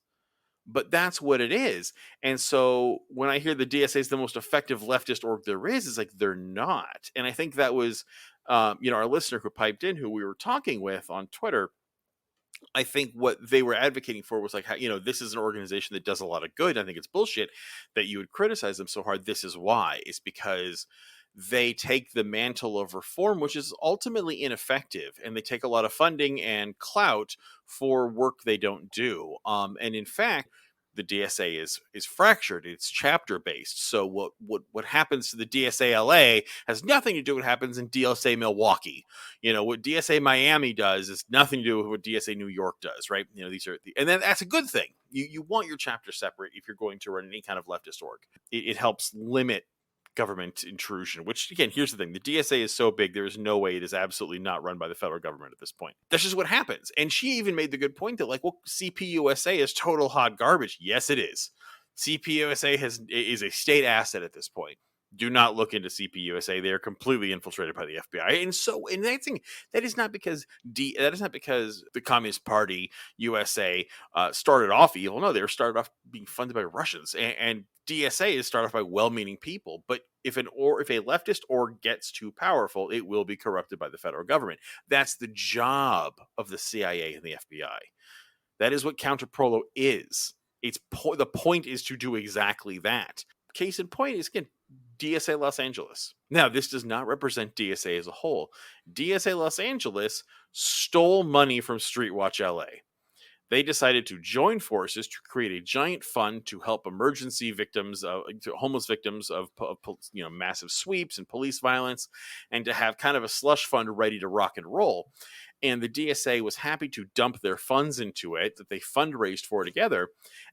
but that's what it is. And so when I hear the DSA is the most effective leftist org there is, it's like they're not. And I think that was, our listener who piped in, who we were talking with on Twitter. I think what they were advocating for was like, this is an organization that does a lot of good. I think it's bullshit that you would criticize them so hard. This is why. It's because they take the mantle of reform, which is ultimately ineffective, and they take a lot of funding and clout for work they don't do. And in fact, the DSA is fractured. It's chapter based. So what happens to the DSA LA has nothing to do with what happens in DSA Milwaukee. What DSA Miami does is nothing to do with what DSA New York does, right? These are and then that's a good thing. You want your chapter separate if you're going to run any kind of leftist org. It helps limit government intrusion, which again, here's the thing. The DSA is so big, there is no way it is absolutely not run by the federal government at this point. That's just what happens. And she even made the good point that CPUSA is total hot garbage. Yes, it is. CPUSA is a state asset at this point. Do not look into CPUSA. They are completely infiltrated by the FBI. And that thing, that is not because the Communist Party USA started off evil. No, they were started off being funded by Russians. And DSA is started off by well-meaning people. But if a leftist org gets too powerful, it will be corrupted by the federal government. That's the job of the CIA and the FBI. That is what Counterprolo is. The point is to do exactly that. Case in point is, again, DSA Los Angeles. Now, this does not represent DSA as a whole. DSA Los Angeles stole money from Streetwatch LA. They decided to join forces to create a giant fund to help emergency victims, homeless victims of massive sweeps and police violence, and to have kind of a slush fund ready to rock and roll. And the DSA was happy to dump their funds into it that they fundraised for together.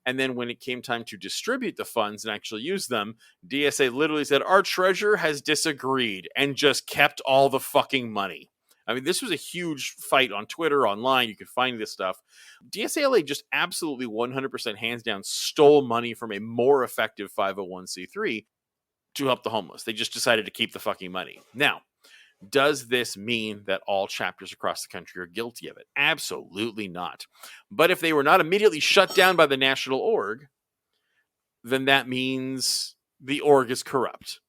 And then when it came time to distribute the funds and actually use them, DSA literally said, our treasurer has disagreed, and just kept all the fucking money. I mean, this was a huge fight on Twitter, online. You can find this stuff. DSA LA just absolutely 100% hands down stole money from a more effective 501c3 to help the homeless. They just decided to keep the fucking money. Now, does this mean that all chapters across the country are guilty of it? Absolutely not. But if they were not immediately shut down by the national org, then that means the org is corrupt.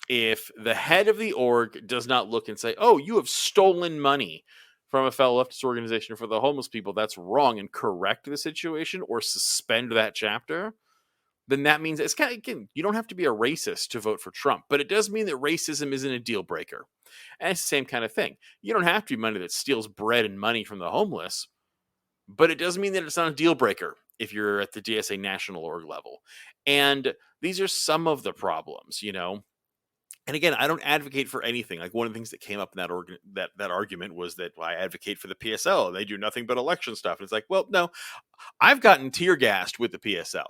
If the head of the org does not look and say, oh, you have stolen money from a fellow leftist organization for the homeless people, that's wrong, and correct the situation or suspend that chapter, then that means it's kind of, again, you don't have to be a racist to vote for Trump, but it does mean that racism isn't a deal breaker. And it's the same kind of thing. You don't have to be money that steals bread and money from the homeless, but it does mean that it's not a deal breaker if you're at the DSA national org level. And these are some of the problems, And again, I don't advocate for anything. Like, one of the things that came up in that argument was that I advocate for the PSL and they do nothing but election stuff. And it's like, well, no, I've gotten tear gassed with the PSL.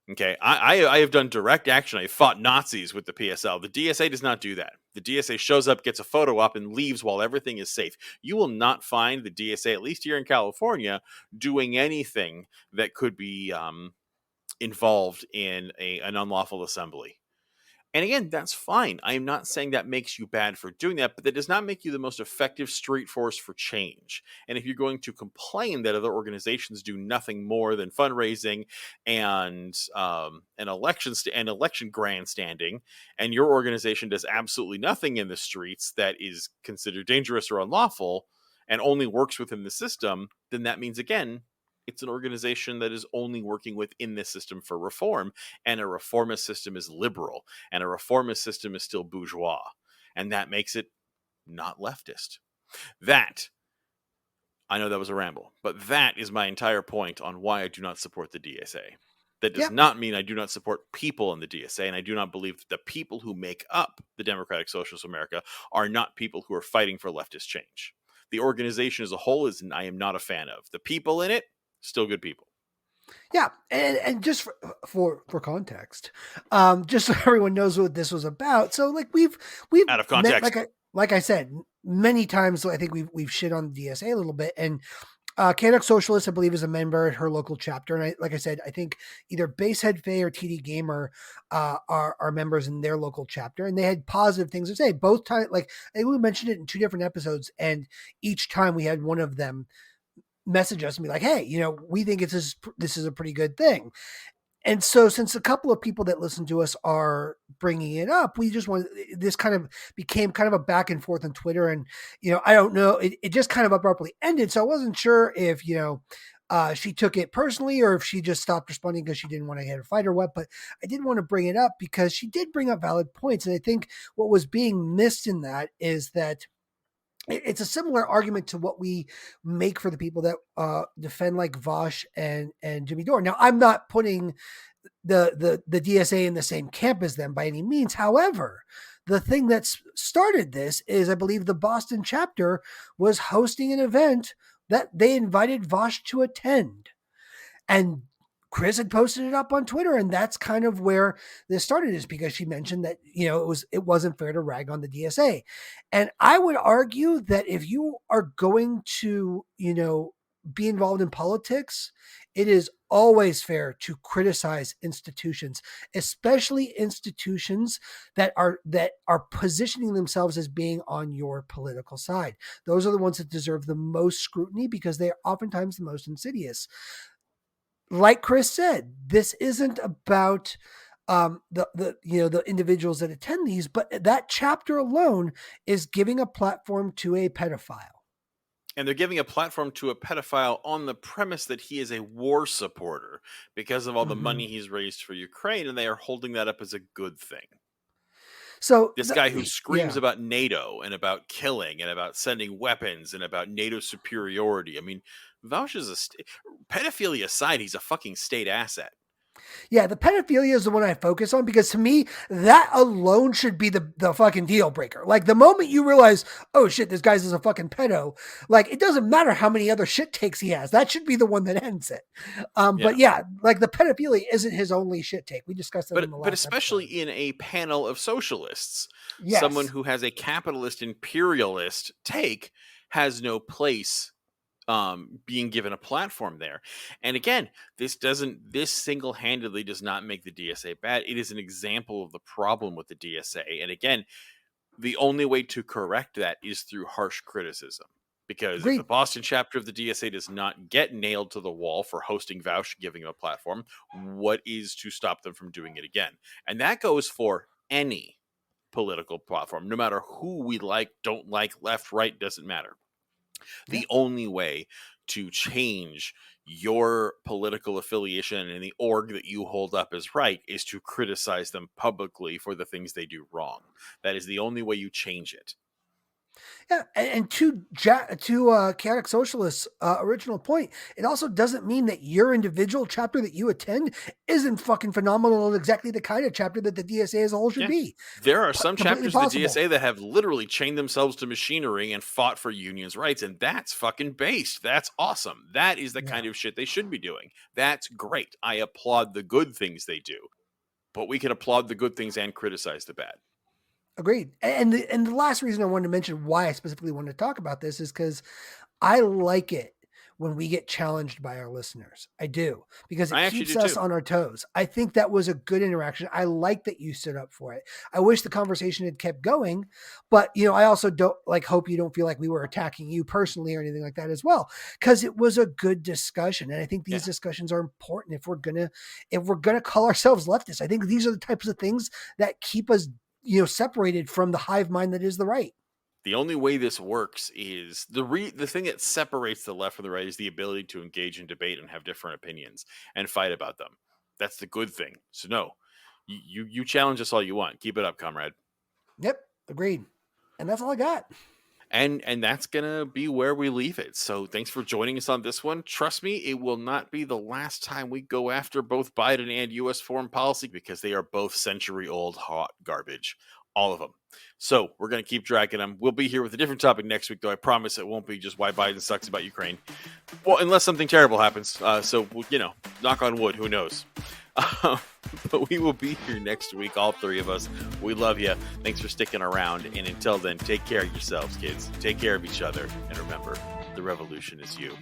Okay, I have done direct action. I fought Nazis with the PSL. The DSA does not do that. The DSA shows up, gets a photo up, and leaves while everything is safe. You will not find the DSA, at least here in California, doing anything that could be involved in an unlawful assembly. And again, that's fine. I am not saying that makes you bad for doing that, but that does not make you the most effective street force for change. And if you're going to complain that other organizations do nothing more than fundraising and election grandstanding, and your organization does absolutely nothing in the streets that is considered dangerous or unlawful and only works within the system, then that means, again, it's an organization that is only working within this system for reform, and a reformist system is liberal, and a reformist system is still bourgeois, and that makes it not leftist. That, I know that was a ramble, but that is my entire point on why I do not support the DSA. That does not mean I do not support people in the DSA, and I do not believe that the people who make up the Democratic Socialist America are not people who are fighting for leftist change. The organization as a whole I am not a fan of. The people in it, still good people. Yeah, and just for context, just so everyone knows what this was about. So, like, we've out of context, like I said many times. I think we've shit on the DSA a little bit, and Canuck Socialist, I believe, is a member at her local chapter. And I said, I think either Basehead Faye or TD Gamer are members in their local chapter, and they had positive things to say. Both times, like, I think we mentioned it in 2 different episodes, and each time we had one of them message us and be like, hey, we think this is a pretty good thing. And so, since a couple of people that listen to us are bringing it up, we just this kind of became kind of a back and forth on Twitter. And, I don't know, it just kind of abruptly ended. So I wasn't sure if, she took it personally or if she just stopped responding because she didn't want to get a fight or what. But I did want to bring it up because she did bring up valid points. And I think what was being missed in that is that it's a similar argument to what we make for the people that defend like Vaush and Jimmy Dore. Now, I'm not putting the DSA in the same camp as them by any means. However, the thing that's started this is, I believe, the Boston chapter was hosting an event that they invited Vaush to attend. And Chris had posted it up on Twitter, and that's kind of where this started, is because she mentioned that, it wasn't fair to rag on the DSA. And I would argue that if you are going to, be involved in politics, it is always fair to criticize institutions, especially institutions that are positioning themselves as being on your political side. Those are the ones that deserve the most scrutiny because they are oftentimes the most insidious. Like Chris said, this isn't about the individuals that attend these, but that chapter alone is giving a platform to a pedophile. And they're giving a platform to a pedophile on the premise that he is a war supporter because of all the money he's raised for Ukraine, and they are holding that up as a good thing. So this guy who screams about NATO and about killing and about sending weapons and about NATO superiority. I mean, Vaush is pedophilia aside, he's a fucking state asset. Yeah, the pedophilia is the one I focus on because to me, that alone should be the fucking deal breaker. Like the moment you realize, oh shit, this guy's is a fucking pedo, like it doesn't matter how many other shit takes he has. That should be the one that ends it. But yeah, like the pedophilia isn't his only shit take. We discussed that in the last But especially episode. in a panel of socialists, Yes. Someone who has a capitalist imperialist take has no place being given a platform there. And again, this single-handedly does not make the DSA bad. It is an example of the problem with the DSA. And again, the only way to correct that is through harsh criticism. Because if the Boston chapter of the DSA does not get nailed to the wall for hosting Vaush, giving him a platform, what is to stop them from doing it again? And that goes for any political platform, no matter who we like, don't like, left, right, doesn't matter. The only way to change your political affiliation and the org that you hold up as right is to criticize them publicly for the things they do wrong. That is the only way you change it. Yeah, and to Chaotic Socialist's original point, it also doesn't mean that your individual chapter that you attend isn't fucking phenomenal and exactly the kind of chapter that the DSA as a whole should be. There are some chapters of the DSA that have literally chained themselves to machinery and fought for unions' rights, and that's fucking based. That's awesome. That is the kind of shit they should be doing. That's great. I applaud the good things they do, but we can applaud the good things and criticize the bad. Agreed. And the last reason I wanted to mention why I specifically wanted to talk about this is because I like it when we get challenged by our listeners. I do, because it keeps us on our toes. I think that was a good interaction. I like that you stood up for it. I wish the conversation had kept going, but I also don't hope you don't feel like we were attacking you personally or anything like that as well, because it was a good discussion. And I think these discussions are important if we're gonna call ourselves leftists. I think these are the types of things that keep us separated from the hive mind that is the right. The only way this works is the thing that separates the left from the right is the ability to engage in debate and have different opinions and fight about them. That's the good thing. So no, you challenge us all you want. Keep it up, comrade. Yep, agreed. And that's all I got. And that's going to be where we leave it. So thanks for joining us on this one. Trust me, it will not be the last time we go after both Biden and U.S. foreign policy, because they are both century-old hot garbage. All of them. So we're going to keep dragging them. We'll be here with a different topic next week, though. I promise it won't be just why Biden sucks about Ukraine. Well, unless something terrible happens. So, knock on wood. Who knows? But we will be here next week, all three of us. We love you. Thanks for sticking around. And until then, take care of yourselves, kids. Take care of each other. And remember, the revolution is you.